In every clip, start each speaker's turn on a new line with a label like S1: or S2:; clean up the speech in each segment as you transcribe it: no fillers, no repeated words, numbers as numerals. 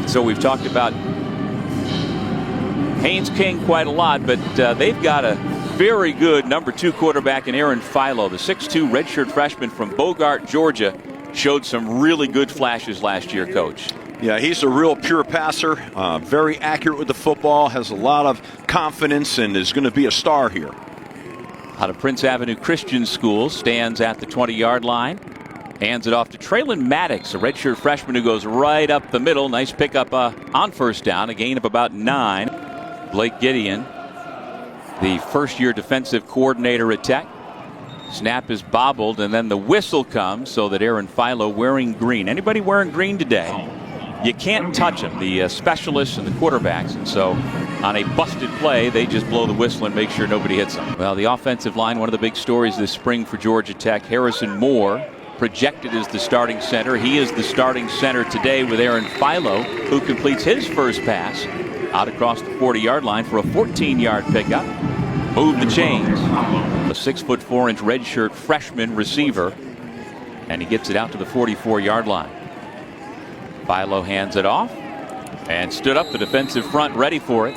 S1: So we've talked about Haynes King quite a lot, but they've got a very good number 2 quarterback in Aaron Philo. The 6'2 redshirt freshman from Bogart, Georgia, showed some really good flashes last year, Coach.
S2: Yeah, he's a real pure passer, very accurate with the football, has a lot of confidence, and is going to be a star here.
S1: Out of Prince Avenue Christian School, stands at the 20-yard line. Hands it off to Traylon Maddox, a redshirt freshman who goes right up the middle. Nice pickup on first down, a gain of about 9. Blake Gideon, the first-year defensive coordinator at Tech. Snap is bobbled, and then the whistle comes so that Aaron Philo wearing green. Anybody wearing green today, you can't touch them, the specialists and the quarterbacks. And so on a busted play, they just blow the whistle and make sure nobody hits them. Well, the offensive line, one of the big stories this spring for Georgia Tech, Harrison Moore, projected as the starting center. He is the starting center today with Aaron Philo, who completes his first pass out across the 40-yard line for a 14-yard pickup. Move the chains. A 6'4" redshirt freshman receiver, and he gets it out to the 44-yard line. Philo hands it off and stood up the defensive front ready for it.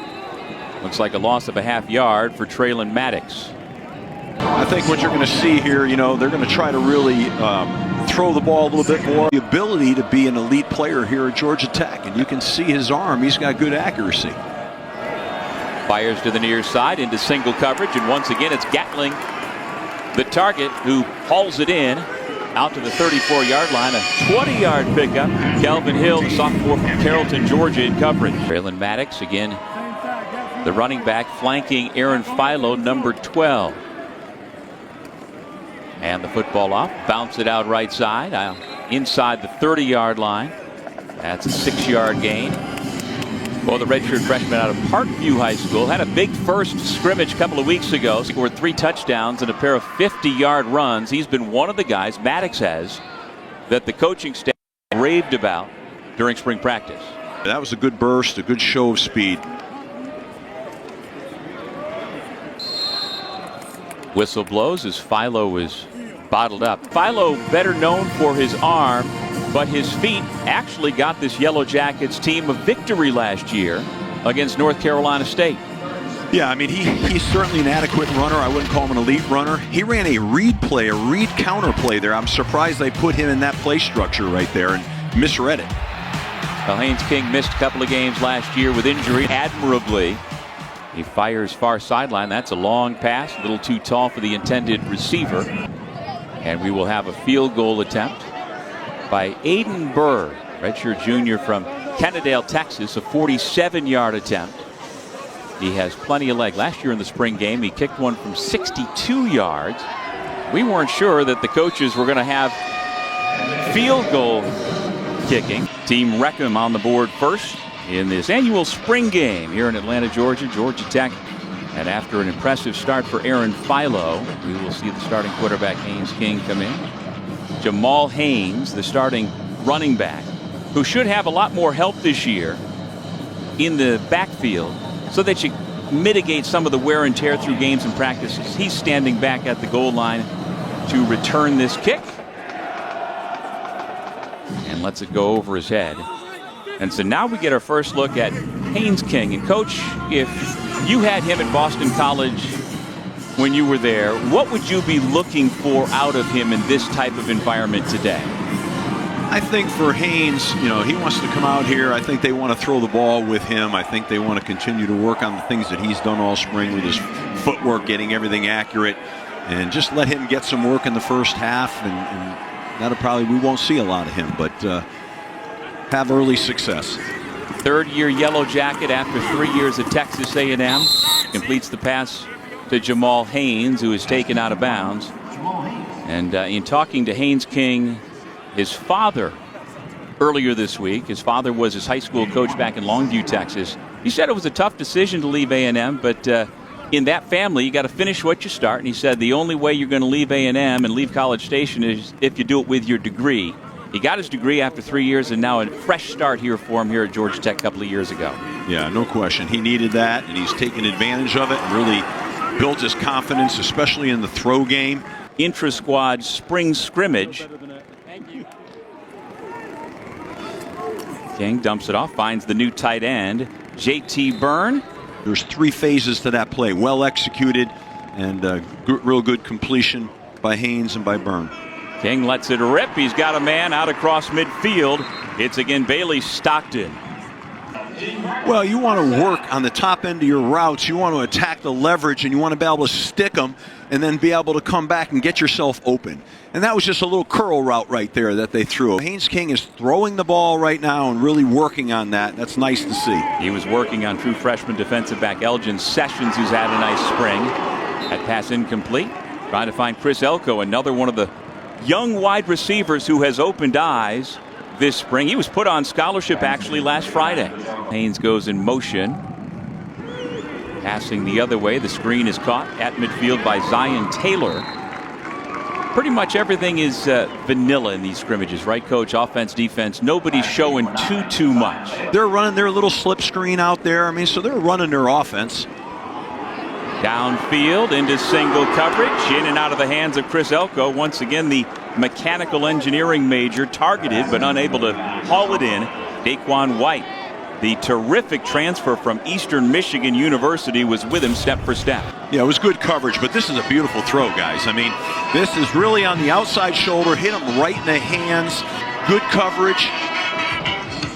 S1: Looks like a loss of a half yard for Traylon Maddox.
S2: I think what you're going to see here, they're going to try to really throw the ball a little bit more. The ability to be an elite player here at Georgia Tech, and you can see his arm. He's got good accuracy.
S1: Fires to the near side into single coverage, and once again it's Gatling, the target, who hauls it in out to the 34-yard line. A 20-yard pickup. Calvin Hill, the sophomore from Carrollton, Georgia, in coverage. Traylon Maddox again, the running back, flanking Aaron Philo, number 12. And the football off, bounce it out right side, inside the 30-yard line. That's a 6-yard gain. Well, the redshirt freshman out of Parkview High School had a big first scrimmage a couple of weeks ago. Scored 3 touchdowns and a pair of 50-yard runs. He's been one of the guys, Maddox has, that the coaching staff raved about during spring practice.
S2: That was a good burst, a good show of speed.
S1: Whistle blows as Philo is bottled up. Philo better known for his arm, but his feet actually got this Yellow Jackets team a victory last year against North Carolina State.
S2: Yeah, I mean, he's certainly an adequate runner. I wouldn't call him an elite runner. He ran a read play, a read counter play there. I'm surprised they put him in that play structure right there and misread it.
S1: Well, Haynes King missed a couple of games last year with injury admirably. He fires far sideline. That's a long pass, a little too tall for the intended receiver. And we will have a field goal attempt by Aiden Burr, redshirt junior from Kennedale, Texas, a 47-yard attempt. He has plenty of leg. Last year in the spring game, he kicked one from 62 yards. We weren't sure that the coaches were going to have field goal kicking. Team Wreckham on the board first in this annual spring game here in Atlanta, Georgia. Georgia Tech. And after an impressive start for Aaron Philo, we will see the starting quarterback Haynes King come in. Jamal Haynes, the starting running back, who should have a lot more help this year in the backfield so that you mitigate some of the wear and tear through games and practices. He's standing back at the goal line to return this kick. And lets it go over his head. And so now we get our first look at Haynes King. And Coach, if you had him at Boston College when you were there, what would you be looking for out of him in this type of environment today?
S2: I think for Haynes, he wants to come out here. I think they want to throw the ball with him. I think they want to continue to work on the things that he's done all spring with his footwork, getting everything accurate, and just let him get some work in the first half. And that'll probably, we won't see a lot of him, but have early success.
S1: Third-year Yellow Jacket after 3 years at Texas A&M. Completes the pass to Jamal Haynes, who is taken out of bounds. And in talking to Haynes King, his father, earlier this week, his father was his high school coach back in Longview, Texas. He said it was a tough decision to leave A&M, but in that family, you got to finish what you start. And he said the only way you're going to leave A&M and leave College Station is if you do it with your degree. He got his degree after 3 years, and now a fresh start here for him here at Georgia Tech a couple of years ago.
S2: Yeah, no question. He needed that, and he's taken advantage of it and really built his confidence, especially in the throw game.
S1: Intra-squad spring scrimmage King dumps it off, finds the new tight end, J.T. Byrne.
S2: There's 3 phases to that play. Well executed and real good completion by Haynes and by Byrne.
S1: King lets it rip. He's got a man out across midfield. It's again Bailey Stockton.
S2: Well, you want to work on the top end of your routes. You want to attack the leverage, and you want to be able to stick them and then be able to come back and get yourself open. And that was just a little curl route right there that they threw. Haynes King is throwing the ball right now and really working on that. That's nice to see.
S1: He was working on true freshman defensive back Elgin Sessions, who's had a nice spring. That pass incomplete. Trying to find Chris Elko, another one of the young wide receivers who has opened eyes this spring. He was put on scholarship actually last Friday. Haynes goes in motion. Passing the other way. The screen is caught at midfield by Zion Taylor. Pretty much everything is vanilla in these scrimmages, right, Coach? Offense, defense, nobody's showing too much.
S2: They're running their little slip screen out there. I mean, so they're running their offense.
S1: Downfield into single coverage, in and out of the hands of Chris Elko. Once again, the mechanical engineering major targeted but unable to haul it in. Daquan White, the terrific transfer from Eastern Michigan University, was with him step for step.
S2: Yeah, it was good coverage, but this is a beautiful throw, guys. I mean, this is really on the outside shoulder, hit him right in the hands. Good coverage.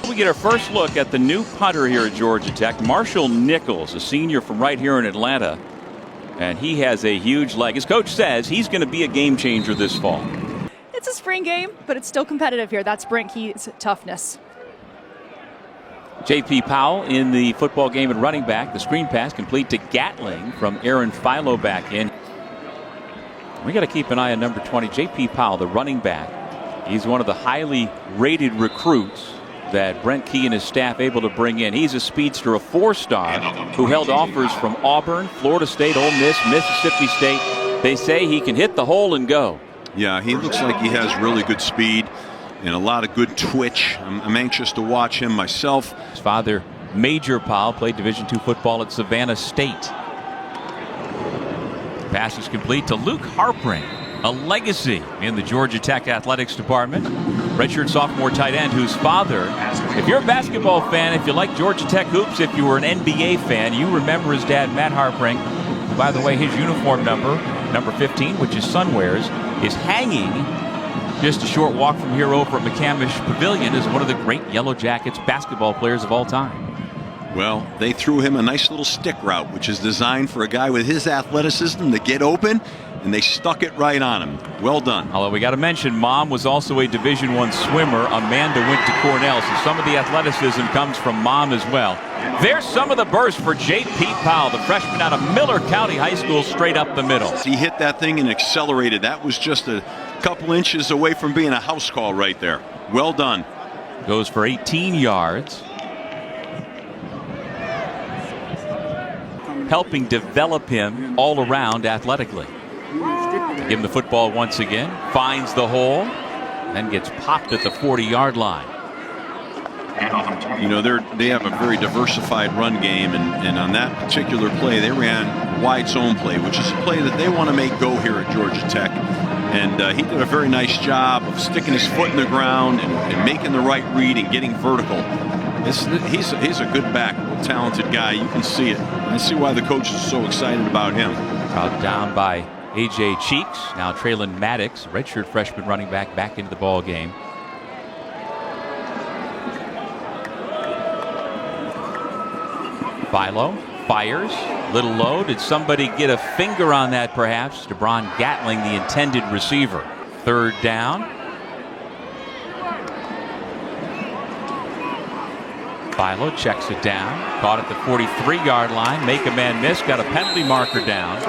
S1: We get our first look at the new punter here at Georgia Tech, Marshall Nichols, a senior from right here in Atlanta. And he has a huge leg. His coach says he's going to be a game changer this fall.
S3: It's a spring game, but it's still competitive here. That's Brent Key's toughness.
S1: J.P. Powell in the football game at running back. The screen pass complete to Gatling from Aaron Philo back in. We got to keep an eye on number 20, J.P. Powell, the running back. He's one of the highly rated recruits that Brent Key and his staff able to bring in. He's a speedster, a 4-star who held offers from Auburn, Florida State, Ole Miss, Mississippi State. They say he can hit the hole and go.
S2: Yeah, he looks like he has really good speed and a lot of good twitch. I'm anxious to watch him myself.
S1: His father, Major Powell, played Division II football at Savannah State. Pass is complete to Luke Harpring, a legacy in the Georgia Tech athletics department. Redshirt sophomore tight end whose father, if you're a basketball fan, if you like Georgia Tech hoops, if you were an NBA fan, you remember his dad, Matt Harpring. By the way, his uniform number 15, which his son wears, is hanging just a short walk from here over at McCamish Pavilion as one of the great Yellow Jackets basketball players of all time.
S2: Well, they threw him a nice little stick route, which is designed for a guy with his athleticism to get open, and they stuck it right on him. Well done.
S1: Although we got to mention, Mom was also a Division I swimmer. Amanda went to Cornell, so some of the athleticism comes from Mom as well. There's some of the burst for J.P. Powell, the freshman out of Miller County High School, straight up the middle.
S2: He hit that thing and accelerated. That was just a couple inches away from being a house call right there. Well done.
S1: Goes for 18 yards. Helping develop him all around athletically. Give him the football once again. Finds the hole. Then gets popped at the 40-yard line.
S2: You know, they have a very diversified run game, and on that particular play, they ran wide zone play, which is a play that they want to make go here at Georgia Tech. And he did a very nice job of sticking his foot in the ground and making the right read and getting vertical. He's a good back, talented guy. You can see it. I see why the coach is so excited about him.
S1: Crowd down by A.J. Cheeks. Now Traylon Maddox, redshirt freshman running back into the ball game. Philo fires, little low. Did somebody get a finger on that perhaps? DeBron Gatling, the intended receiver. 3rd down. Philo checks it down. Caught at the 43-yard line. Make a man miss. Got a penalty marker down.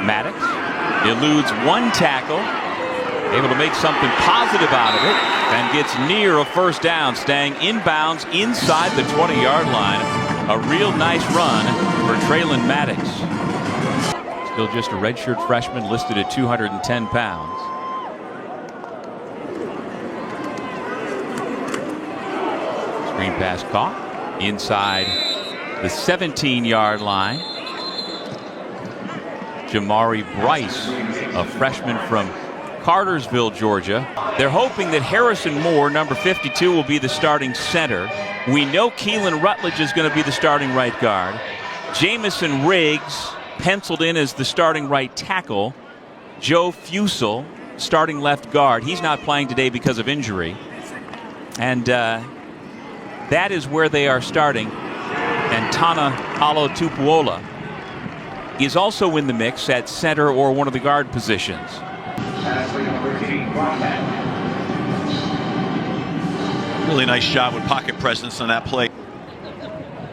S1: Maddox eludes one tackle. Able to make something positive out of it. And gets near a 1st down. Staying inbounds inside the 20-yard line. A real nice run for Traylon Maddox. Still just a redshirt freshman listed at 210 pounds. Screen pass caught inside the 17-yard line. Jamari Bryce, a freshman from Cartersville, Georgia. They're hoping that Harrison Moore, number 52, will be the starting center. We know Keelan Rutledge is going to be the starting right guard. Jamison Riggs penciled in as the starting right tackle. Joe Fusel, starting left guard. He's not playing today because of injury. And that is where they are starting. And Tana Alo-Tupuola is also in the mix at center or one of the guard positions.
S2: Really nice job with pocket presence on that play.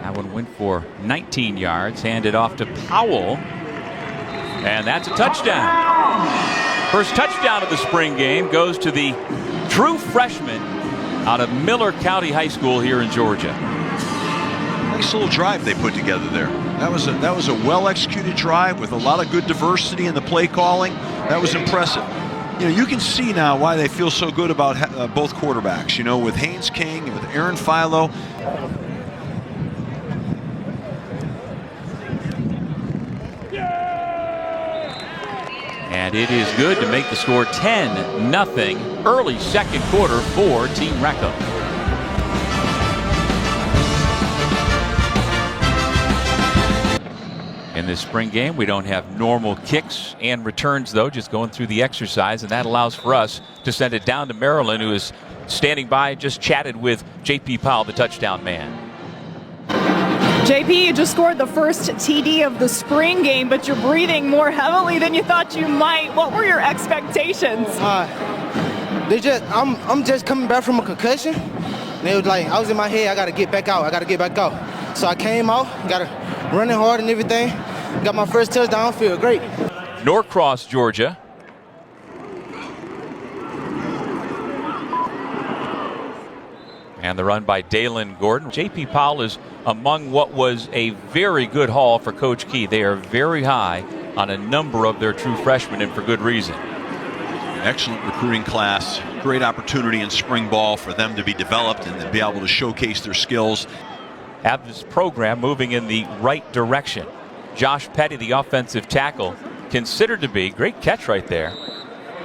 S1: That one went for 19 yards, handed off to Powell. And that's a touchdown. First touchdown of the spring game goes to the true freshman out of Miller County High School here in Georgia.
S2: Nice little drive they put together there. That was a well-executed drive with a lot of good diversity in the play calling. That was impressive. You know, you can see now why they feel so good about both quarterbacks. You know, with Haynes King and with Aaron Philo.
S1: And it is good to make the score 10-0 early second quarter for Team Recco. In this spring game, we don't have normal kicks and returns, though, just going through the exercise, and that allows for us to send it down to Maryland, who is standing by, just chatted with J.P. Powell, the touchdown man.
S3: JP, you just scored the first TD of the spring game, but you're breathing more heavily than you thought you might. What were your expectations?
S4: I'm just coming back from a concussion. And it was like, I was in my head, I got to get back out. So I came out, running hard and everything. Got my first touchdown, feel great.
S1: Norcross, Georgia. And the run by Dalen Gordon. J.P. Powell is among what was a very good haul for Coach Key. They are very high on a number of their true freshmen, and for good reason.
S2: An excellent recruiting class. Great opportunity in spring ball for them to be developed and to be able to showcase their skills.
S1: Have this program moving in the right direction. Josh Petty, the offensive tackle, considered to be, great catch right there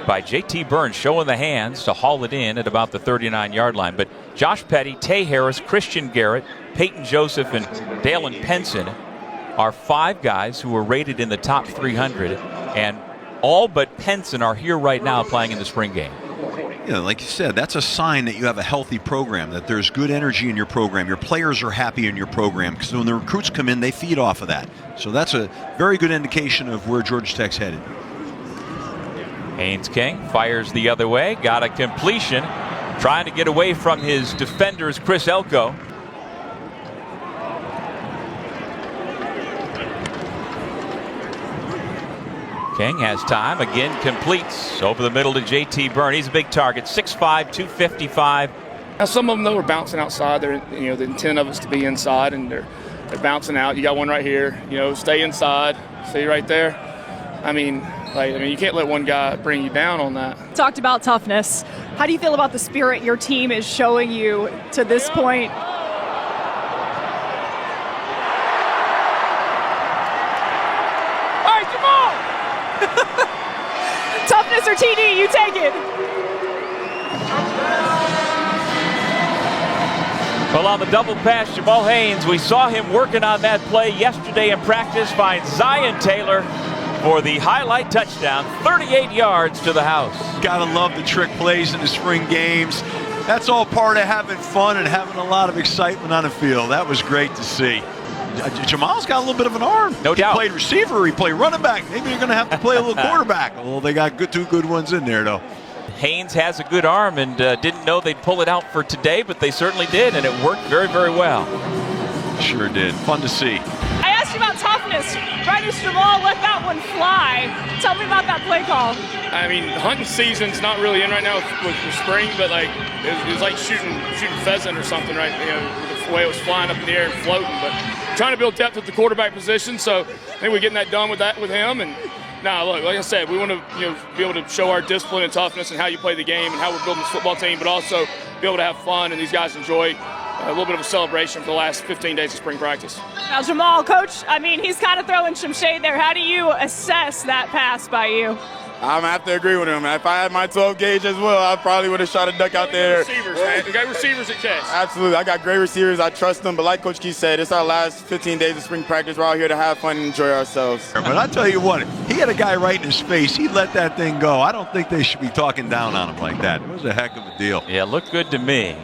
S1: by J.T. Burns, showing the hands to haul it in at about the 39-yard line. But Josh Petty, Tay Harris, Christian Garrett, Peyton Joseph, and Dalen Penson are 5 guys who were rated in the top 300, and all but Penson are here right now playing in the spring game.
S2: Yeah, like you said, that's a sign that you have a healthy program, that there's good energy in your program. Your players are happy in your program, because when the recruits come in, they feed off of that. So that's a very good indication of where Georgia Tech's headed.
S1: Haynes King fires the other way, got a completion, trying to get away from his defenders, Chris Elko. King has time, again completes over the middle to J.T. Byrne. He's a big target, 6'5", 255.
S5: Now some of them though are bouncing outside. They're, you know, the intent of us to be inside, and they're bouncing out. You got one right here. You know, stay inside. See right there. I mean, you can't let one guy bring you down on that.
S3: Talked about toughness. How do you feel about the spirit your team is showing you to this point?
S5: All right, come on!
S3: Toughness or TD, you take it.
S1: Well, on the double pass, Jamal Haynes, we saw him working on that play yesterday in practice, finds Zion Taylor for the highlight touchdown, 38 yards to the house.
S2: Gotta love the trick plays in the spring games. That's all part of having fun and having a lot of excitement on the field. That was great to see. Jamal's got a little bit of an arm.
S1: No doubt.
S2: He played receiver, he played running back. Maybe you're going to have to play a little quarterback. Well, they got two good ones in there, though.
S1: Haynes has a good arm and didn't know they'd pull it out for today, but they certainly did, and it worked very, very well.
S2: Sure did. Fun to see.
S3: I asked you about toughness. Right as Jamal let that one fly. Tell me about that play call.
S5: I mean, hunting season's not really in right now with spring, but like it was like shooting pheasant or something, right? You know, the way it was flying up in the air and floating. But trying to build depth at the quarterback position, so I think we're getting that done with him. And now, look, like I said, we want to be able to show our discipline and toughness and how you play the game and how we're building this football team, but also be able to have fun and these guys enjoy a little bit of a celebration for the last 15 days of spring practice.
S3: Now, Jamal, Coach, I mean, he's kind of throwing some shade there. How do you assess that pass by you?
S6: I'm gonna have to agree with him. If I had my 12 gauge as well, I probably would have shot a duck out there.
S5: Receivers, man. You got receivers at catch.
S6: Absolutely. I got great receivers. I trust them. But like Coach Keith said, it's our last 15 days of spring practice. We're out here to have fun and enjoy ourselves.
S2: But I tell you what, he had a guy right in his face. He let that thing go. I don't think they should be talking down on him like that. It was a heck of a deal.
S1: Yeah, looked good to me.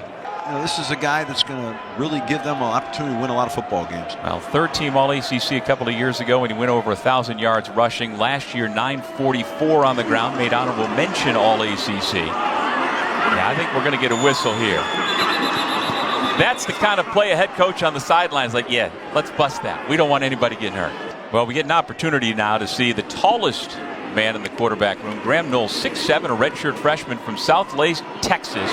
S2: You know, this is a guy that's going to really give them an opportunity to win a lot of football games.
S1: Well, third-team All-ACC a couple of years ago when he went over 1,000 yards rushing. Last year, 944 on the ground, made honorable mention All-ACC. Yeah, I think we're going to get a whistle here. That's the kind of play a head coach on the sidelines like, yeah, let's bust that. We don't want anybody getting hurt. Well, we get an opportunity now to see the tallest man in the quarterback room, Graham Knowles, 6'7", a redshirt freshman from Southlake, Texas.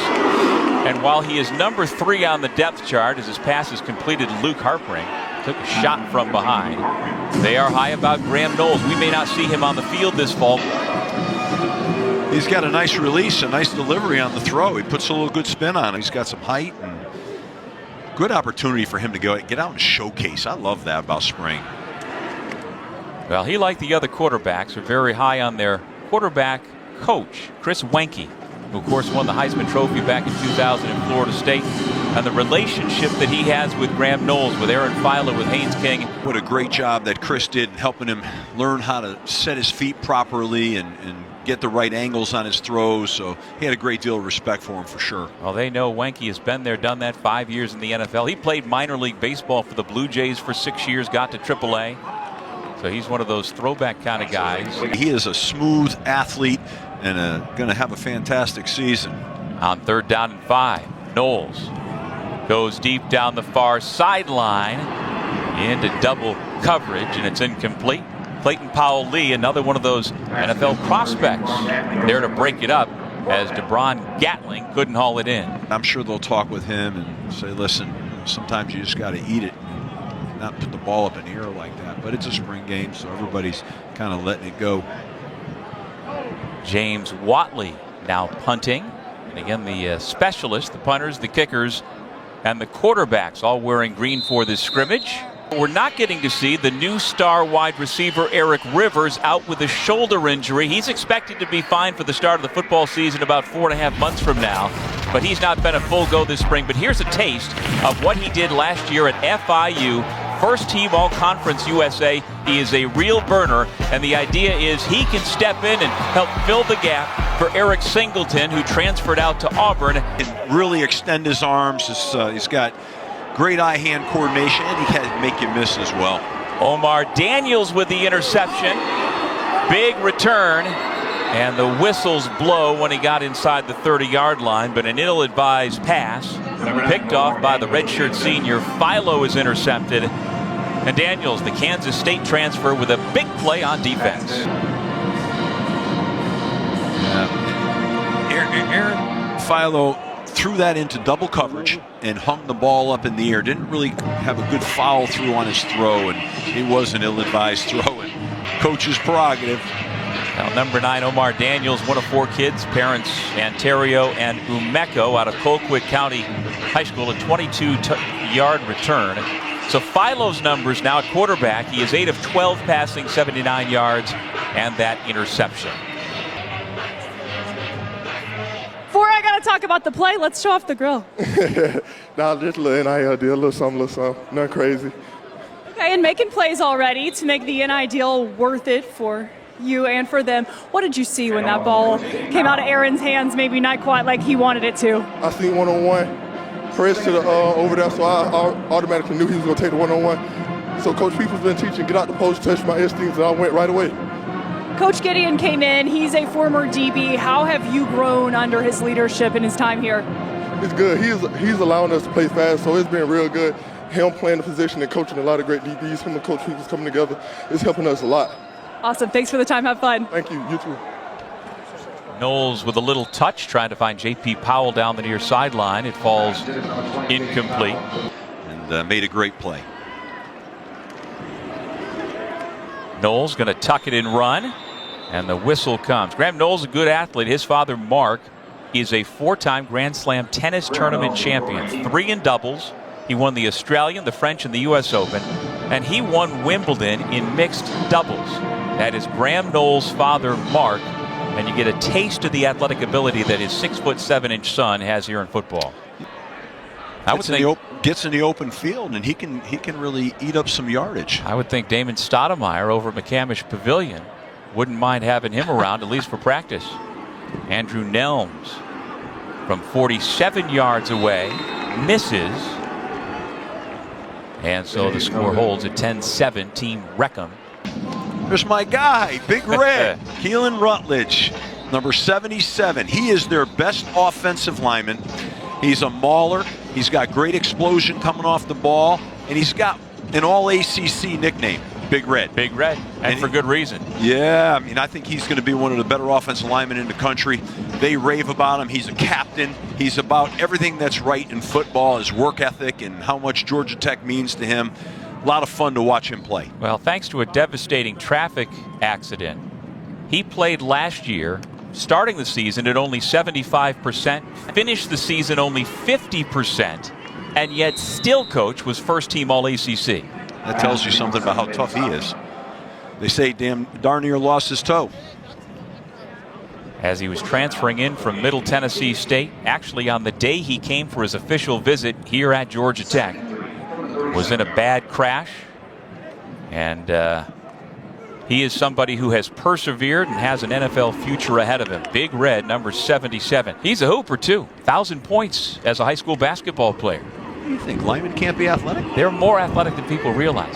S1: And while he is number 3 on the depth chart as his pass is completed, Luke Harpring took a shot from behind. They are high about Graham Knowles. We may not see him on the field this fall.
S2: He's got a nice release, a nice delivery on the throw. He puts a little good spin on it. He's got some height and good opportunity for him to get out and showcase. I love that about spring.
S1: Well, he, like the other quarterbacks, are very high on their quarterback coach, Chris Wenke, who, of course, won the Heisman Trophy back in 2000 in Florida State, and the relationship that he has with Graham Knowles, with Aaron Philo, with Haynes King.
S2: What a great job that Chris did helping him learn how to set his feet properly and get the right angles on his throws. So he had a great deal of respect for him for sure.
S1: Well, they know Wenke has been there, done that, 5 years in the NFL. He played minor league baseball for the Blue Jays for 6 years, got to AAA. So he's one of those throwback kind of guys.
S2: He is a smooth athlete and going to have a fantastic season.
S1: On 3rd down and 5, Knowles goes deep down the far sideline into double coverage, and it's incomplete. Clayton Powell-Lee, another one of those NFL prospects, there to break it up as DeBron Gatling couldn't haul it in.
S2: I'm sure they'll talk with him and say, listen, sometimes you just got to eat it and not put the ball up in the air like that. But it's a spring game, so everybody's kind of letting it go.
S1: James Watley now punting. And again, the specialists, the punters, the kickers, and the quarterbacks all wearing green for this scrimmage. We're not getting to see the new star wide receiver Eric Rivers out with a shoulder injury. He's expected to be fine for the start of the football season about 4.5 months from now, but he's not been a full go this spring. But here's a taste of what he did last year at FIU. First team All-Conference USA. He is a real burner, and the idea is he can step in and help fill the gap for Eric Singleton, who transferred out to Auburn.
S2: And really extend his arms. He's got great eye-hand coordination, and he can make you miss as well.
S1: Omar Daniels with the interception. Big return, and the whistles blow when he got inside the 30-yard line, but an ill-advised pass picked off by the redshirt senior. Philo is intercepted, and Daniels, the Kansas State transfer, with a big play on defense.
S2: Aaron Philo threw that into double coverage and hung the ball up in the air. Didn't really have a good follow through on his throw, and it was an ill-advised throw. And coach's prerogative.
S1: Now, number 9, Omar Daniels, one of 4 kids, parents Ontario and Umeko out of Colquitt County High School, a 22-yard return. So Philo's numbers now at quarterback. He is 8 of 12 passing, 79 yards, and that interception.
S3: Before I got to talk about the play, let's show off the grill.
S7: Nah, just a little NIL deal, a little something, nothing crazy.
S3: Okay, and making plays already to make the NIL deal worth it for you and for them. What did you see when that ball came out of Aaron's hands, maybe not quite like he wanted it to?
S7: I seen one-on-one, press to the over there, so I automatically knew he was going to take the one-on-one. So Coach Peoples been teaching, get out the post, touch my instincts, and I went right away.
S3: Coach Gideon came in. He's a former DB. How have you grown under his leadership in his time here?
S7: It's good. He's allowing us to play fast, so it's been real good. Him playing the position and coaching a lot of great DBs, him and Coach Peoples coming together, it's helping us a lot.
S3: Awesome. Thanks for the time. Have fun.
S7: Thank you. You too.
S1: Knowles with a little touch, trying to find J.P. Powell down the near sideline. It falls incomplete.
S2: And made a great play.
S1: Knowles going to tuck it and run, and the whistle comes. Graham Knowles, a good athlete. His father, Mark, is a 4-time Grand Slam tennis tournament champion, 3 in doubles. He won the Australian, the French, and the U.S. Open, and he won Wimbledon in mixed doubles. That is Graham Knowles' father, Mark, and you get a taste of the athletic ability that his 6'7" son has here in football. I would think
S2: gets in the open field, and he can really eat up some yardage.
S1: I would think Damon Stoudemire over at McCamish Pavilion wouldn't mind having him around, at least for practice. Andrew Nelms from 47 yards away misses. And so the score holds at 10-7, Team Wreckham.
S2: There's my guy, Big Red, Keelan Rutledge, number 77. He is their best offensive lineman. He's a mauler. He's got great explosion coming off the ball, and he's got an all-ACC nickname, Big Red.
S1: Big Red, and for good reason.
S2: Yeah, I mean, I think he's going to be one of the better offensive linemen in the country. They rave about him. He's a captain. He's about everything that's right in football, his work ethic and how much Georgia Tech means to him. A lot of fun to watch him play.
S1: Well, thanks to a devastating traffic accident, he played last year, starting the season at only 75%, finished the season only 50%, and yet still, Coach, was first-team All-ACC.
S2: That tells you something about how tough he is. They say darn near lost his toe.
S1: As he was transferring in from Middle Tennessee State, actually on the day he came for his official visit here at Georgia Tech, was in a bad crash, and he is somebody who has persevered and has an NFL future ahead of him. Big Red, number 77. He's a hooper, too. 1,000 points as a high school basketball player.
S2: You think linemen can't be athletic?
S1: They're more athletic than people realize.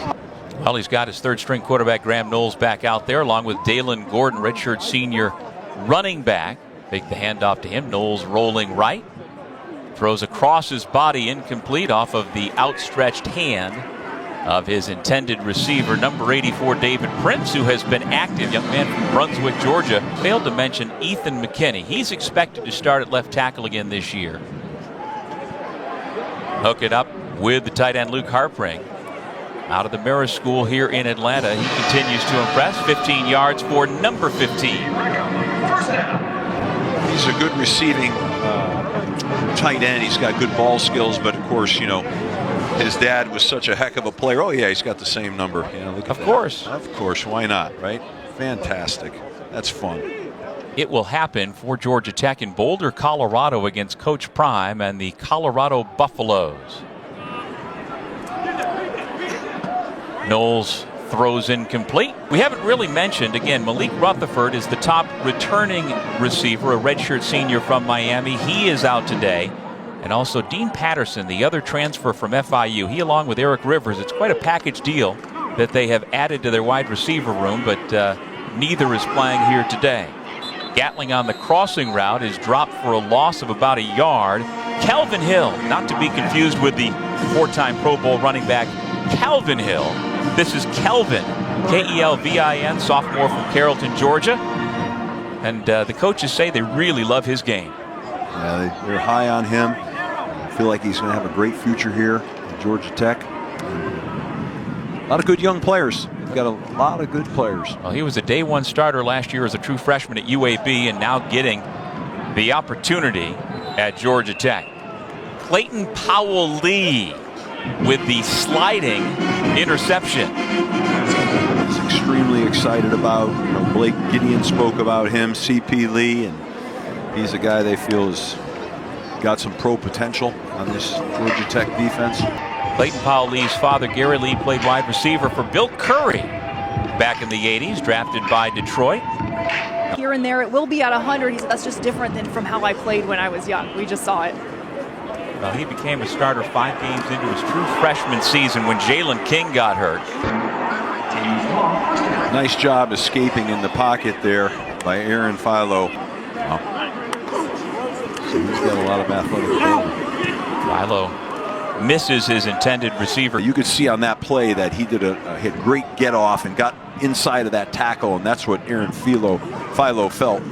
S1: Well, he's got his third-string quarterback, Graham Knowles, back out there, along with Dalen Gordon, redshirt senior running back. Make the handoff to him. Knowles rolling right. Throws across his body, incomplete, off of the outstretched hand of his intended receiver, number 84, David Prince, who has been active, young man from Brunswick, Georgia. Failed to mention Ethan McKinney. He's expected to start at left tackle again this year. Hook it up with the tight end Luke Harpring. Out of the Marist School here in Atlanta. He continues to impress. 15 yards for number 15.
S2: He's a good receiving tight end. He's got good ball skills, but of course, you know, his dad was such a heck of a player. Oh yeah, he's got the same number. You know, look at that. Of course, why not, right? Fantastic. That's fun.
S1: It will happen for Georgia Tech in Boulder, Colorado against Coach Prime and the Colorado Buffaloes. Knowles throws incomplete. We haven't really mentioned, again, Malik Rutherford is the top returning receiver, a redshirt senior from Miami. He is out today. And also Dean Patterson, the other transfer from FIU. He, along with Eric Rivers, it's quite a package deal that they have added to their wide receiver room, but neither is playing here today. Gatling on the crossing route is dropped for a loss of about a yard. Kelvin Hill, not to be confused with the four-time Pro Bowl running back Calvin Hill. This is Kelvin, K-E-L-V-I-N, sophomore from Carrollton, Georgia. And the coaches say they really love his game.
S2: Yeah, they're high on him. I feel like he's going to have a great future here at Georgia Tech. A lot of good young players. They've got a lot of good players.
S1: Well, he was a day one starter last year as a true freshman at UAB and now getting the opportunity at Georgia Tech. Clayton Powell-Lee with the sliding interception.
S2: He's extremely excited about, you know, Blake Gideon spoke about him, CP Lee, and he's a guy they feel has got some pro potential on this Georgia Tech defense.
S1: Clayton Powell-Lee's father, Gary Lee, played wide receiver for Bill Curry back in the 80s, drafted by Detroit.
S3: Here and there, it will be at 100. He said that's just different than from how I played when I was young. We just saw it.
S1: Well, he became a starter 5 games into his true freshman season when Jalen King got hurt.
S2: Nice job escaping in the pocket there by Aaron Philo. So he's got a lot of athletic ability.
S1: Philo misses his intended receiver.
S2: You could see on that play that he did hit great get off and got inside of that tackle, and that's what Aaron Philo felt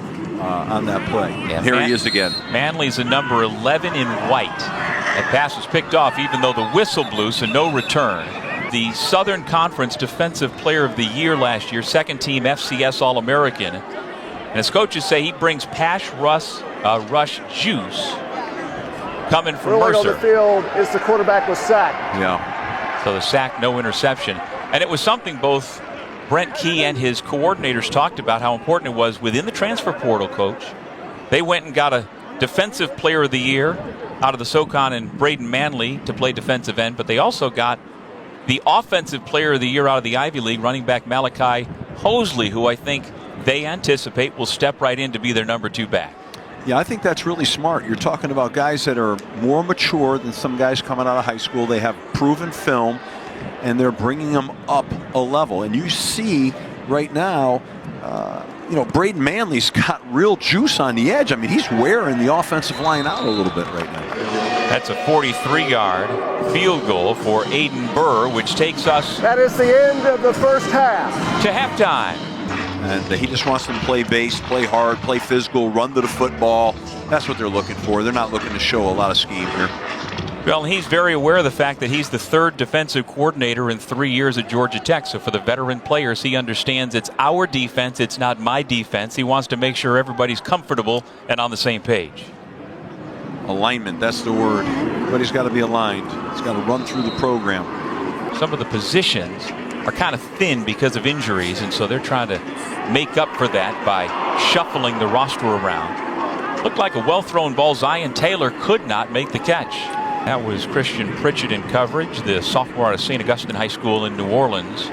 S2: on that play. Yeah, here he is again.
S1: Manley's a number 11 in white. That pass was picked off even though the whistle blew, so no return. The Southern Conference Defensive Player of the Year last year, second team FCS All-American. And his coaches say he brings pass rush juice coming from
S8: Mercer.
S9: On the field is the quarterback was sacked.
S2: Yeah.
S1: So the sack, no interception. And it was something both Brent Key and his coordinators talked about how important it was within the transfer portal, Coach. They went and got a Defensive Player of the Year out of the SoCon and Braden Manley to play defensive end, but they also got the Offensive Player of the Year out of the Ivy League, running back Malachi Hosley, who I think they anticipate will step right in to be their number 2 back.
S2: Yeah, I think that's really smart. You're talking about guys that are more mature than some guys coming out of high school. They have proven film, and they're bringing them up a level. And you see right now, Braden Manley's got real juice on the edge. I mean, he's wearing the offensive line out a little bit right now.
S1: That's a 43-yard field goal for Aiden Burr, which takes us
S8: That is the end of the first half.
S1: to halftime.
S2: And he just wants them to play base, play hard, play physical, run to the football. That's what they're looking for. They're not looking to show a lot of scheme here.
S1: Well, he's very aware of the fact that he's the 3rd defensive coordinator in 3 years at Georgia Tech. So for the veteran players, he understands it's our defense, it's not my defense. He wants to make sure everybody's comfortable and on the same page.
S2: Alignment, that's the word. Everybody's got to be aligned. It's got to run through the program.
S1: Some of the positions are kind of thin because of injuries, and so they're trying to make up for that by shuffling the roster around. Looked like a well-thrown ball. Zion Taylor could not make the catch. That was Christian Pritchett in coverage, the sophomore out of St. Augustine High School in New Orleans.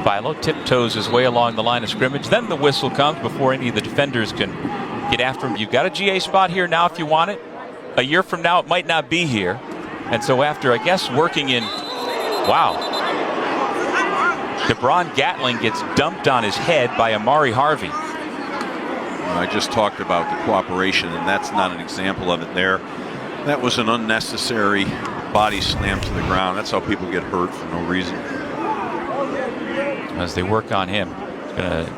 S1: Philo tiptoes his way along the line of scrimmage. Then the whistle comes before any of the defenders can get after him. You've got a GA spot here now if you want it. A year from now, it might not be here. And so after, I guess, working in, wow. DeBron Gatling gets dumped on his head by Amari Harvey.
S2: I just talked about the cooperation, and that's not an example of it there. That was an unnecessary body slam to the ground. That's how people get hurt for no reason.
S1: As they work on him, he's going to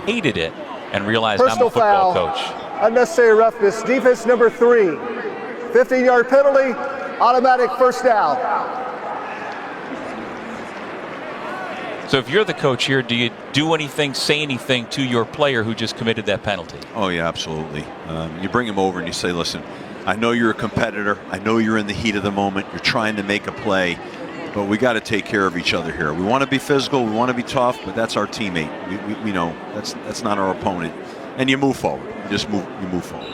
S1: hated it and realize I'm a
S8: Personal
S1: football
S8: foul.
S1: coach.
S8: Unnecessary roughness. Defense number 3. 15-yard penalty. Automatic first down.
S1: So if you're the coach here, do you do anything, say anything to your player who just committed that penalty?
S2: Oh, yeah, absolutely. You bring him over and you say, listen, I know you're a competitor. I know you're in the heat of the moment. You're trying to make a play. But we got to take care of each other here. We want to be physical. We want to be tough. But that's our teammate. We know that's not our opponent. And you move forward. You move forward.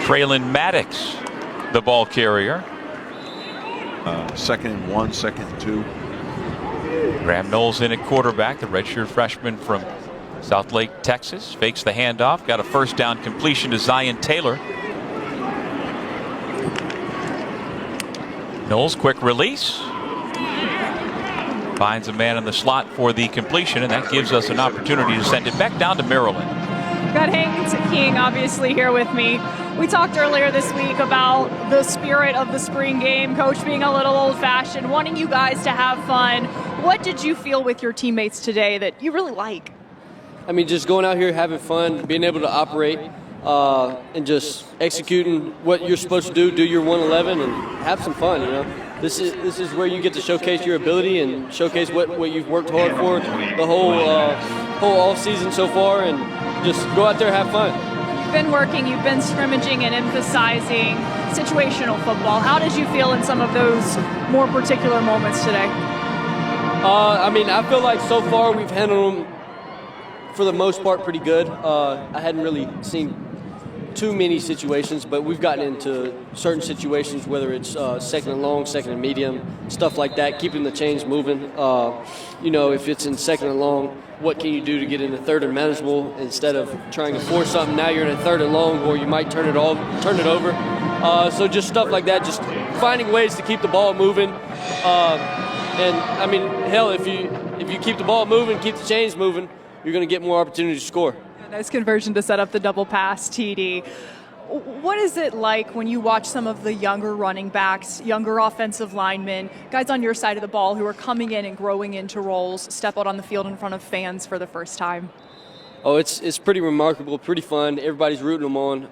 S1: Traylon Maddox, the ball carrier.
S2: 2nd and 1, 2nd and 2.
S1: Graham Knowles in at quarterback, the redshirt freshman from Southlake, Texas. Fakes the handoff. Got a first down completion to Zion Taylor. Knowles, quick release. Finds a man in the slot for the completion, and that gives us an opportunity to send it back down to Maryland.
S3: Got Haynes King obviously here with me. We talked earlier this week about the spirit of the spring game, Coach being a little old-fashioned, wanting you guys to have fun. What did you feel with your teammates today that you really like?
S9: I mean, just going out here, having fun, being able to operate, and just executing what you're supposed to do your 111 and have some fun, you know. This is where you get to showcase your ability and showcase what you've worked hard for the whole off season so far, and just go out there, have fun.
S3: You've been working, you've been scrimmaging and emphasizing situational football. How did you feel in some of those more particular moments today?
S9: I mean, I feel like so far we've handled them for the most part pretty good. I hadn't really seen too many situations, but we've gotten into certain situations, whether it's 2nd and long, 2nd and medium, stuff like that, keeping the chains moving. You know, if it's in 2nd and long, what can you do to get into 3rd and manageable instead of trying to force something? Now you're in a 3rd and long, or you might turn it over. So just stuff like that, just finding ways to keep the ball moving. And I mean, hell, if you keep the ball moving, keep the chains moving, you're going to get more opportunities to score.
S3: Nice conversion to set up the double pass, TD. What is it like when you watch some of the younger running backs, younger offensive linemen, guys on your side of the ball who are coming in and growing into roles, step out on the field in front of fans for the first time?
S9: Oh, it's pretty remarkable, pretty fun. Everybody's rooting them on.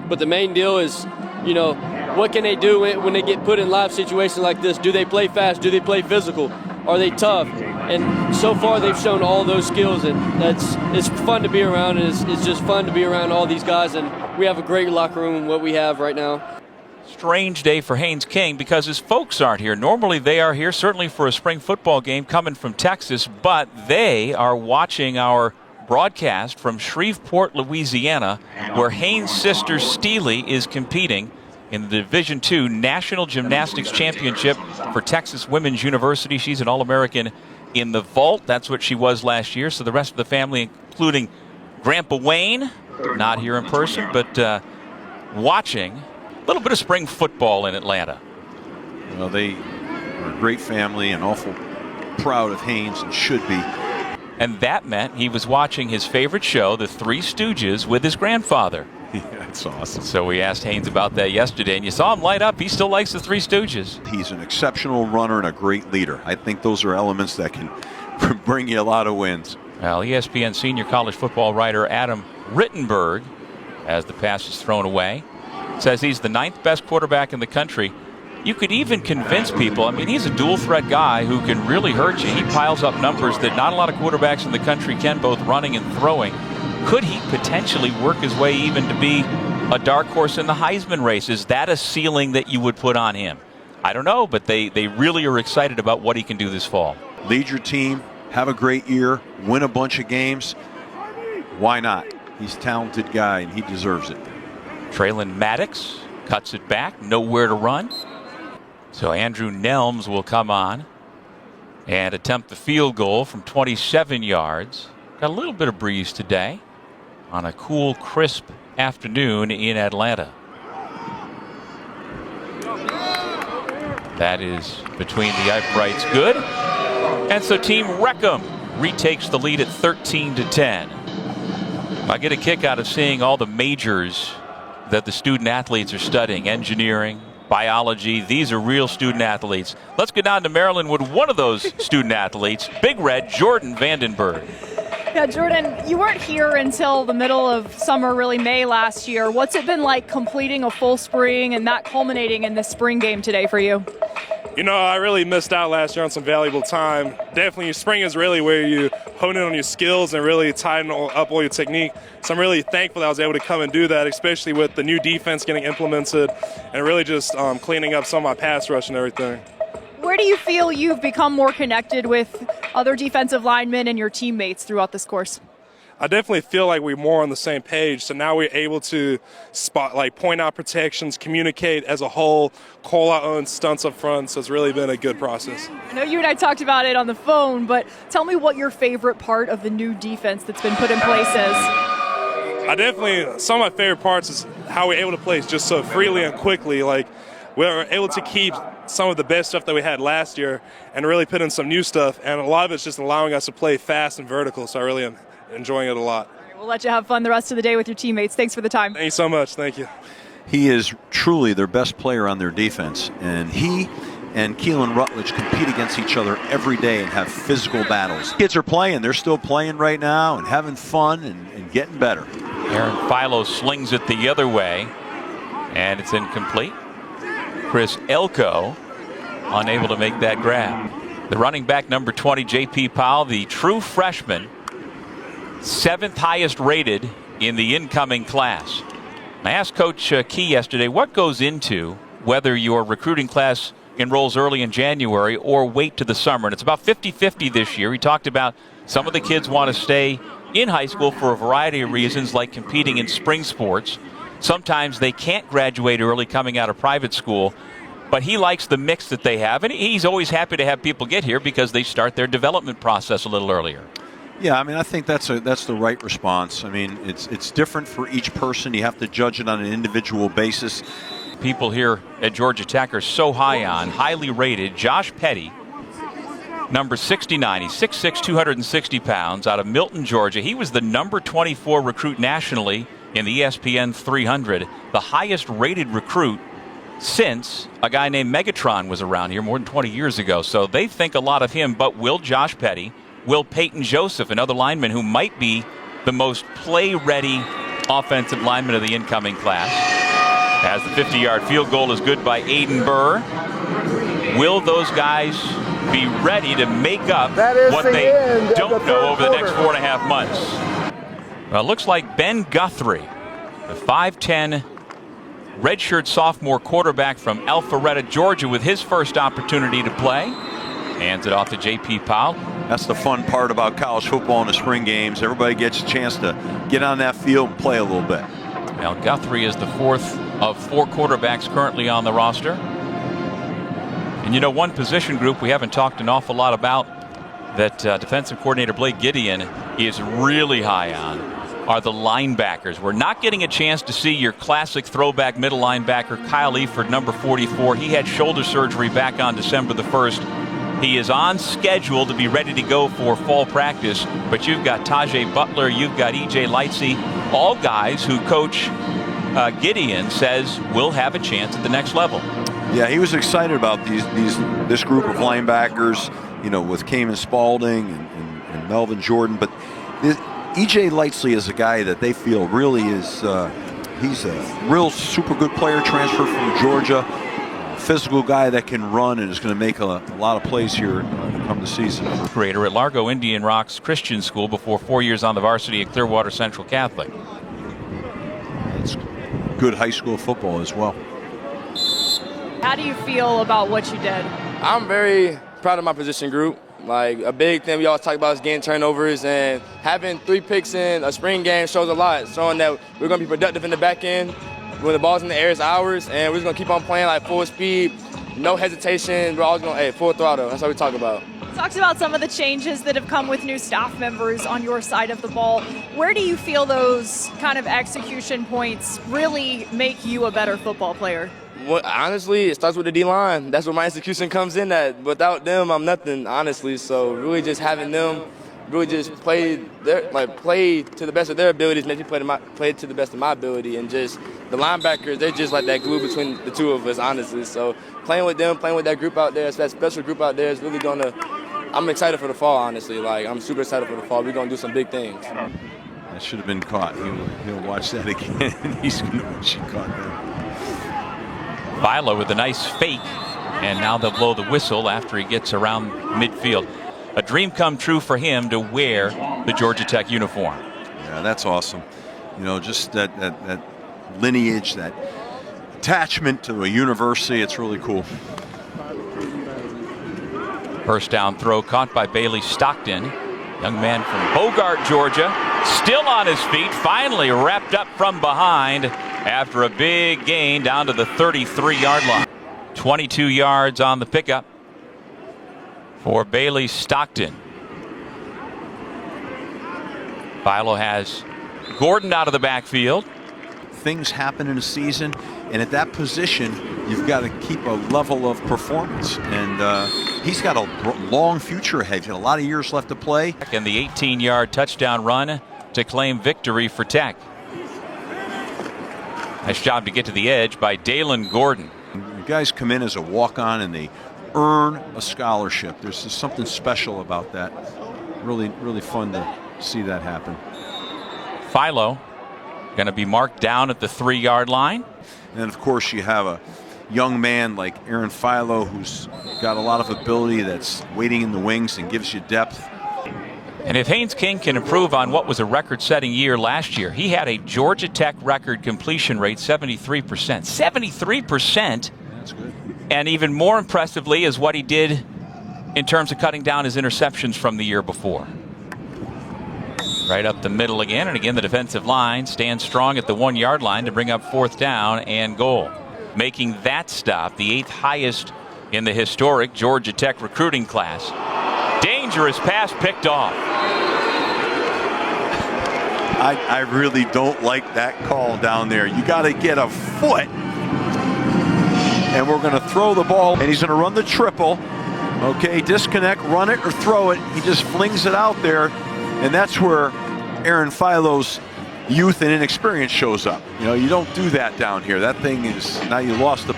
S9: But the main deal is, you know, what can they do when they get put in live situations like this? Do they play fast? Do they play physical? Are they tough? And so far they've shown all those skills, and it's fun to be around. And it's just fun to be around all these guys, and we have a great locker room, what we have right now.
S1: Strange day for Haynes King because his folks aren't here. Normally they are here, certainly for a spring football game coming from Texas, but they are watching our broadcast from Shreveport, Louisiana, where Haynes' sister Steely is competing in the Division II National Gymnastics Championship for Texas Women's University. She's an All-American in the vault. That's what she was last year. So the rest of the family, including Grandpa Wayne, not here in person, but watching a little bit of spring football in Atlanta.
S2: Well, they are a great family and awful proud of Haynes, and should be.
S1: And that meant he was watching his favorite show, The Three Stooges, with his grandfather.
S2: Yeah, that's awesome.
S1: So we asked Haynes about that yesterday, and you saw him light up. He still likes The Three Stooges.
S2: He's an exceptional runner and a great leader. I think those are elements that can bring you a lot of wins.
S1: Well, ESPN senior college football writer Adam Rittenberg, as the pass is thrown away, says he's the 9th best quarterback in the country. You could even convince people, I mean, he's a dual threat guy who can really hurt you. He piles up numbers that not a lot of quarterbacks in the country can, both running and throwing. Could he potentially work his way even to be a dark horse in the Heisman race? Is that a ceiling that you would put on him? I don't know, but they really are excited about what he can do this fall.
S2: Lead your team, have a great year, win a bunch of games. Why not? He's a talented guy, and he deserves it.
S1: Traylon Maddox cuts it back, nowhere to run. So Andrew Nelms will come on and attempt the field goal from 27 yards. Got a little bit of breeze today on a cool, crisp afternoon in Atlanta. That is between the uprights, good. And so Team Wreckham retakes the lead at 13-10. I get a kick out of seeing all the majors that the student athletes are studying. Engineering, biology, these are real student athletes. Let's get down to Maryland with one of those student athletes, Big Red, Jordan Vandenberg.
S3: Yeah, Jordan, you weren't here until the middle of summer, really May last year. What's it been like completing a full spring and that culminating in this spring game today for you?
S10: You know, I really missed out last year on some valuable time. Definitely, spring is really where you hone in on your skills and really tighten up all your technique. So I'm really thankful that I was able to come and do that, especially with the new defense getting implemented and really just cleaning up some of my pass rush and everything.
S3: Where do you feel you've become more connected with other defensive linemen and your teammates throughout this course?
S10: I definitely feel like we're more on the same page. So now we're able to point out protections, communicate as a whole, call our own stunts up front. So it's really been a good process.
S3: I know you and I talked about it on the phone, but tell me what your favorite part of the new defense that's been put in place is.
S10: Some of my favorite parts is how we're able to play just so freely and quickly. Like, we're able to keep some of the best stuff that we had last year and really put in some new stuff. And a lot of it's just allowing us to play fast and vertical. So I really am enjoying it a lot.
S3: We'll let you have fun the rest of the day with your teammates. Thanks for the time.
S10: Thank you so much. Thank you.
S2: He is truly their best player on their defense, and he and Keelan Rutledge compete against each other every day and have physical battles. Kids are playing. They're still playing right now and having fun and getting better.
S1: Aaron Philo slings it the other way, and it's incomplete. Chris Elko unable to make that grab. The running back, number 20, J.P. Powell, the true freshman, 7th highest rated in the incoming class. I asked Coach Key yesterday what goes into whether your recruiting class enrolls early in January or wait to the summer. And it's about 50-50 this year. He talked about some of the kids want to stay in high school for a variety of reasons, like competing in spring sports. Sometimes they can't graduate early coming out of private school. But he likes the mix that they have, and he's always happy to have people get here because they start their development process a little earlier.
S2: Yeah, I mean, I think that's the right response. I mean, it's different for each person. You have to judge it on an individual basis.
S1: People here at Georgia Tech are so high on, highly rated, Josh Petty, number 69. He's 6'6", 260 pounds, out of Milton, Georgia. He was the number 24 recruit nationally in the ESPN 300, the highest rated recruit since a guy named Megatron was around here more than 20 years ago. So they think a lot of him, but will Josh Petty, will Peyton Joseph, another lineman who might be the most play-ready offensive lineman of the incoming class, as the 50-yard field goal is good by Aiden Burr. Will those guys be ready to make up what they don't know over the next 4.5 months? Well, it looks like Ben Guthrie, the 5'10", redshirt sophomore quarterback from Alpharetta, Georgia, with his first opportunity to play. Hands it off to J.P. Powell.
S2: That's the fun part about college football in the spring games. Everybody gets a chance to get on that field and play a little bit.
S1: Now Guthrie is the fourth of 4 quarterbacks currently on the roster. And you know, one position group we haven't talked an awful lot about that defensive coordinator Blake Gideon is really high on are the linebackers. We're not getting a chance to see your classic throwback middle linebacker Kyle Eford, number 44. He had shoulder surgery back on December the 1st. He is on schedule to be ready to go for fall practice, but you've got Tajay Butler, you've got E.J. Lightsey, all guys who Coach Gideon says will have a chance at the next level.
S2: Yeah, he was excited about this group of linebackers, you know, with Kamen Spalding and Melvin Jordan. But E.J. Lightsey is a guy that they feel really is, he's a real super good player, transfer from Georgia. Physical guy that can run and is going to make a lot of plays here come the season.
S1: Creator at Largo Indian Rocks Christian School before 4 years on the varsity at Clearwater Central Catholic.
S2: It's good high school football as well.
S3: How do you feel about what you did?
S6: I'm very proud of my position group. Like, a big thing we always talk about is getting turnovers, and having 3 picks in a spring game shows a lot, showing that we're going to be productive in the back end. When the ball's in the air, it's ours, and we're just going to keep on playing like full speed, no hesitation. We're always going to, full throttle. That's what we talk about.
S3: Talked about some of the changes that have come with new staff members on your side of the ball. Where do you feel those kind of execution points really make you a better football player?
S6: Well, honestly, it starts with the D-line. That's where my execution comes in at. Without them, I'm nothing, honestly. So really just having them really just play to the best of their abilities, make me play to the best of my ability, and just the linebackers, they're just like that glue between the two of us, honestly. So playing with them, playing with that group out there, that special group out there is really gonna. I'm excited for the fall, honestly. Like, I'm super excited for the fall. We're gonna do some big things.
S2: That should have been caught. He'll watch that again. He's gonna wish he caught that.
S1: Philo with a nice fake, and now they'll blow the whistle after he gets around midfield. A dream come true for him to wear the Georgia Tech uniform.
S2: Yeah, that's awesome. You know, just that lineage, that attachment to a university, it's really cool.
S1: First down throw caught by Bailey Stockton. Young man from Bogart, Georgia, still on his feet, finally wrapped up from behind after a big gain down to the 33-yard line. 22 yards on the pickup for Bailey Stockton. Philo has Gordon out of the backfield.
S2: Things happen in a season, and at that position, you've got to keep a level of performance. And he's got a long future ahead. He's got a lot of years left to play.
S1: And the 18-yard touchdown run to claim victory for Tech. Nice job to get to the edge by Dalen Gordon.
S2: The guys come in as a walk-on and they earn a scholarship. There's just something special about that. Really, really fun to see that happen.
S1: Philo going to be marked down at the 3-yard line.
S2: And of course you have a young man like Aaron Philo who's got a lot of ability that's waiting in the wings and gives you depth.
S1: And if Haynes King can improve on what was a record-setting year last year, he had a Georgia Tech record completion rate, 73%. 73%.
S2: That's good.
S1: And even more impressively is what he did in terms of cutting down his interceptions from the year before. Right up the middle again, and again the defensive line stands strong at the 1-yard line to bring up 4th down and goal. Making that stop the 8th highest in the historic Georgia Tech recruiting class. Dangerous pass picked off.
S2: I really don't like that call down there. You got to get a foot. And we're going to throw the ball, and he's going to run the triple. Okay, disconnect, run it or throw it. He just flings it out there, and that's where Aaron Philo's youth and inexperience shows up. You know, you don't do that down here. That thing is, now you lost the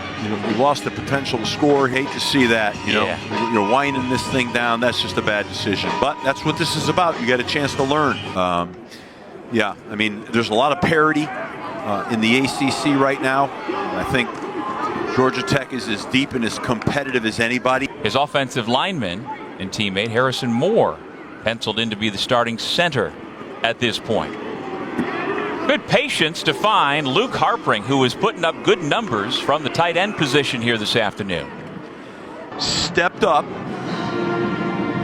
S2: potential to score. Hate to see that. You know, you're winding this thing down. That's just a bad decision. But that's what this is about. You got a chance to learn. Yeah, I mean, there's a lot of parity in the ACC right now. I think Georgia Tech is as deep and as competitive as anybody.
S1: His offensive lineman and teammate Harrison Moore penciled in to be the starting center at this point. Good patience to find Luke Harpring, who is putting up good numbers from the tight end position here this afternoon.
S2: Stepped up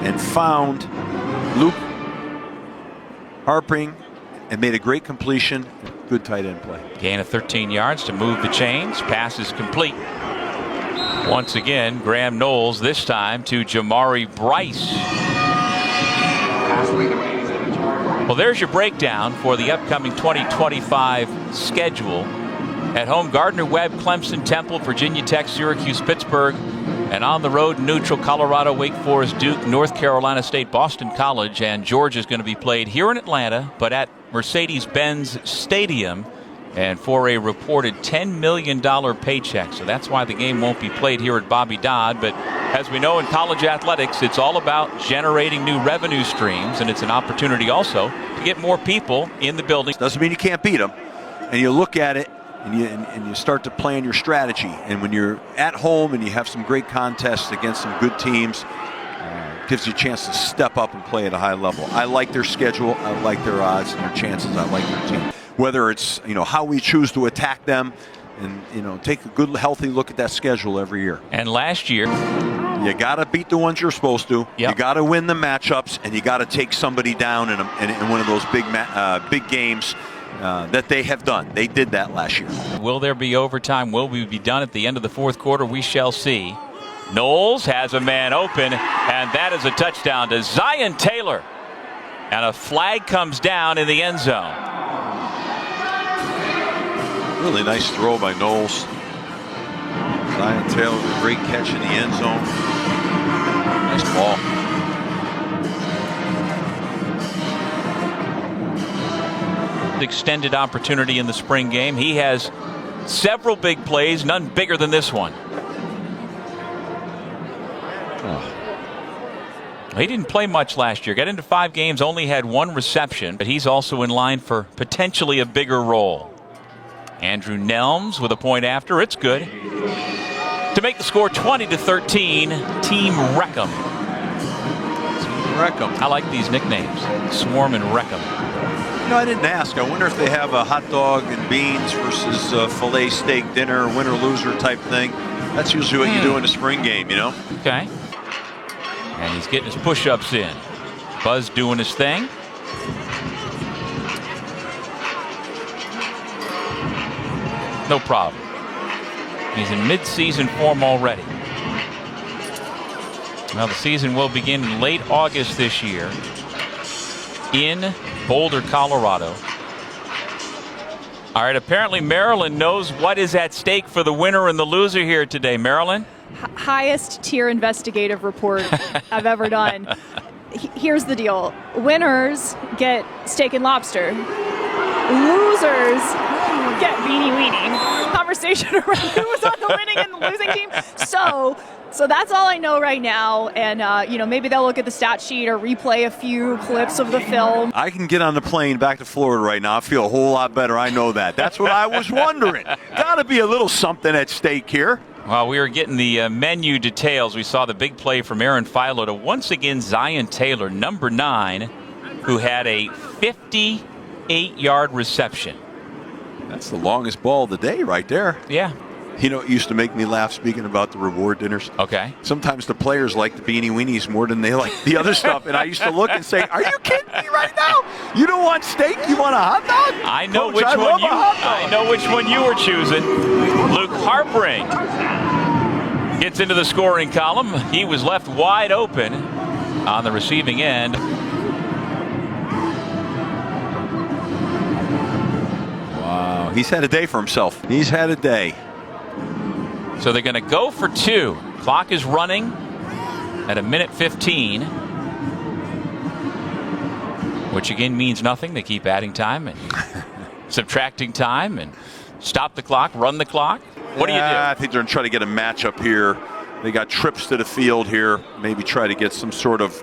S2: and found Luke Harpring and made a great completion. Good tight end play.
S1: Gain of 13 yards to move the chains. Pass is complete. Once again, Graham Knowles, this time to Jamari Bryce. Well, there's your breakdown for the upcoming 2025 schedule. At home, Gardner-Webb, Clemson, Temple, Virginia Tech, Syracuse, Pittsburgh. And on the road, neutral, Colorado, Wake Forest, Duke, North Carolina State, Boston College, and Georgia is going to be played here in Atlanta, but at Mercedes-Benz Stadium, and for a reported $10 million paycheck. So that's why the game won't be played here at Bobby Dodd. But as we know in college athletics, it's all about generating new revenue streams, and it's an opportunity also to get more people in the building.
S2: Doesn't mean you can't beat them. And you look at it, and you start to plan your strategy. And when you're at home and you have some great contests against some good teams, gives you a chance to step up and play at a high level. I like their schedule. I like their odds and their chances. I like their team. Whether it's how we choose to attack them, and take a good, healthy look at that schedule every year.
S1: And last year,
S2: you got to beat the ones you're supposed to.
S1: Yep.
S2: You got to win the matchups, and you got to take somebody down in one of those big games. That they have done. They did that last year.
S1: Will there be overtime? Will we be done at the end of the fourth quarter? We shall see. Knowles has a man open, and that is a touchdown to Zion Taylor. And a flag comes down in the end zone.
S2: Really nice throw by Knowles. Zion Taylor with a great catch in the end zone. Nice ball.
S1: Extended opportunity in the spring game. He has several big plays, none bigger than this one. He didn't play much last year. Got into 5 games, only had 1 reception, but he's also in line for potentially a bigger role. Andrew Nelms with a point after. It's good. To make the score 20-13, Team Wreckham.
S2: Wreckham.
S1: I like these nicknames. Swarm and Wreckham.
S2: I didn't ask. I wonder if they have a hot dog and beans versus filet steak dinner, winner loser type thing. That's usually what you do in a spring game,
S1: Okay. And he's getting his push-ups in. Buzz doing his thing. No problem. He's in mid-season form already. Well, the season will begin in late August this year in Boulder, Colorado. All right, apparently Maryland knows what is at stake for the winner and the loser here today. Maryland?
S3: Highest tier investigative report I've ever done. Here's the deal. Winners get steak and lobster. Losers get beanie weenie. Conversation around who's on the winning and the losing team. So that's all I know right now. And, maybe they'll look at the stat sheet or replay a few clips of the film.
S2: I can get on the plane back to Florida right now. I feel a whole lot better. I know that. That's what I was wondering. Got to be a little something at stake here.
S1: While we were getting the menu details, we saw the big play from Aaron Philo to once again Zion Taylor, number 9, who had a 58-yard reception.
S2: That's the longest ball of the day right there.
S1: Yeah.
S2: It used to make me laugh speaking about the reward dinners.
S1: Okay.
S2: Sometimes the players like the beanie weenies more than they like the other stuff. And I used to look and say, are you kidding me right now? You don't want steak? You want a hot dog?
S1: I know
S2: Coach,
S1: I know which one you were choosing. Luke Harpring gets into the scoring column. He was left wide open on the receiving end.
S2: Wow. He's had a day for himself. He's had a day.
S1: So they're going to go for 2. Clock is running at 1:15, which again means nothing. They keep adding time and subtracting time and stop the clock, run the clock. What do you do?
S2: I think they're going to try to get a matchup here. They got trips to the field here. Maybe try to get some sort of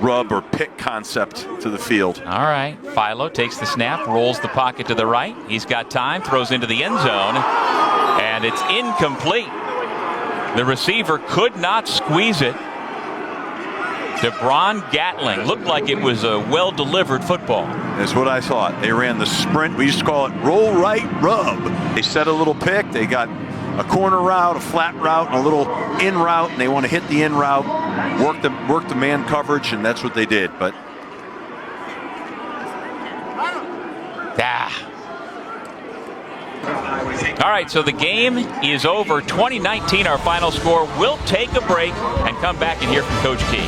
S2: rub or pick concept to the field.
S1: All right. Philo takes the snap, rolls the pocket to the right. He's got time, throws into the end zone, and it's incomplete. The receiver could not squeeze it. DeBron Gatling looked like it was a well-delivered football.
S2: That's what I thought. They ran the sprint. We used to call it roll right rub. They set a little pick. They got a corner route, a flat route, and a little in route, and they want to hit the in route, work the man coverage, and that's what they did. But
S1: all right, so the game is over. 2019, our final score. We'll take a break and come back and hear from Coach Key.